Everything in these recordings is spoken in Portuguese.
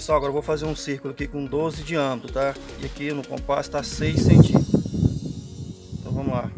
Pessoal, agora eu vou fazer um círculo aqui com 12 de diâmetro, tá? E aqui no compasso está 6 centímetros. Então vamos lá.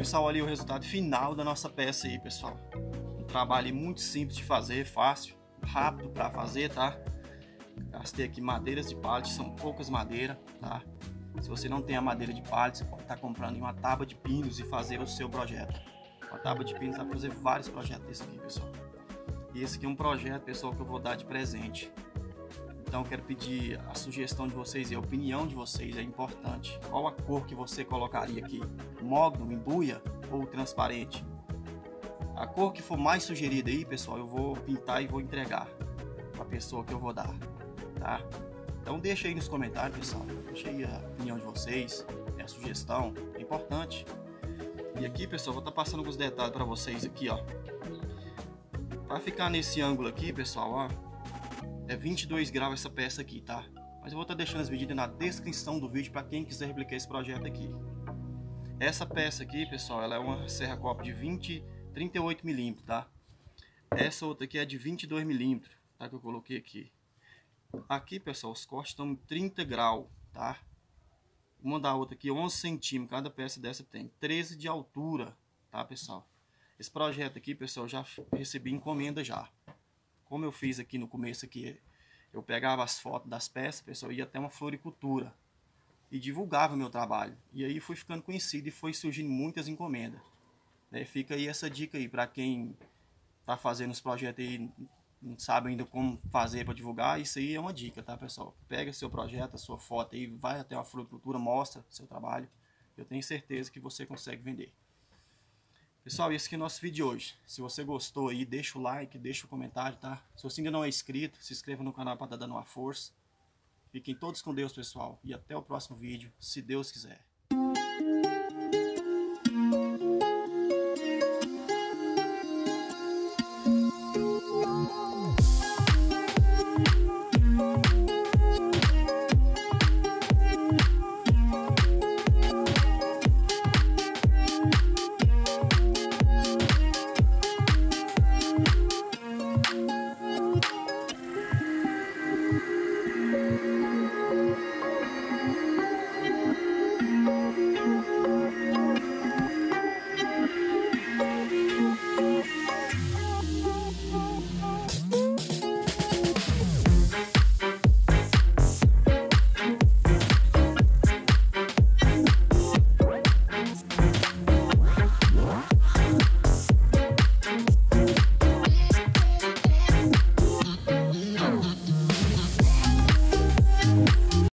pessoal, olha aí o resultado final da nossa peça aí, pessoal. Um trabalho muito simples de fazer, fácil, rápido para fazer, tá? Gastei aqui madeiras de pallet, são poucas madeiras, tá? Se você não tem a madeira de pallet, você pode estar comprando uma tábua de pinos e fazer o seu projeto. Uma tábua de pinos dá para fazer vários projetos desse aqui, pessoal. E esse aqui é um projeto, pessoal, que eu vou dar de presente. Então eu quero pedir a sugestão de vocês e a opinião de vocês, é importante. Qual a cor que você colocaria aqui? Mogno, embuia ou transparente? A cor que for mais sugerida aí, pessoal, eu vou pintar e vou entregar para a pessoa que eu vou dar, tá? Então deixa aí nos comentários, pessoal. Deixa aí a opinião de vocês, a sugestão, é importante. E aqui, pessoal, vou estar passando alguns detalhes para vocês aqui, ó. Para ficar nesse ângulo aqui, pessoal, ó. É 22 graus essa peça aqui, tá? Mas eu vou estar deixando as medidas na descrição do vídeo para quem quiser replicar esse projeto aqui. Essa peça aqui, pessoal, ela é uma serra copo de 38 milímetros, tá? Essa outra aqui é de 22 milímetros, tá? Que eu coloquei aqui. Aqui, pessoal, os cortes estão em 30 graus, tá? Uma da outra aqui, 11 centímetros. Cada peça dessa tem 13 de altura, tá, pessoal? Esse projeto aqui, pessoal, eu já recebi encomenda já. Como eu fiz aqui no começo aqui, eu pegava as fotos das peças, pessoal, ia até uma floricultura e divulgava meu trabalho. E aí fui ficando conhecido e foi surgindo muitas encomendas. Fica aí essa dica aí para quem tá fazendo os projetos aí, não sabe ainda como fazer para divulgar. Isso aí é uma dica, tá, pessoal? Pega seu projeto, a sua foto aí, vai até uma floricultura, mostra seu trabalho. Eu tenho certeza que você consegue vender. Pessoal, esse aqui é o nosso vídeo de hoje. Se você gostou aí, deixa o like, deixa o comentário, tá? Se você ainda não é inscrito, se inscreva no canal para estar dando uma força. Fiquem todos com Deus, pessoal. E até o próximo vídeo, se Deus quiser.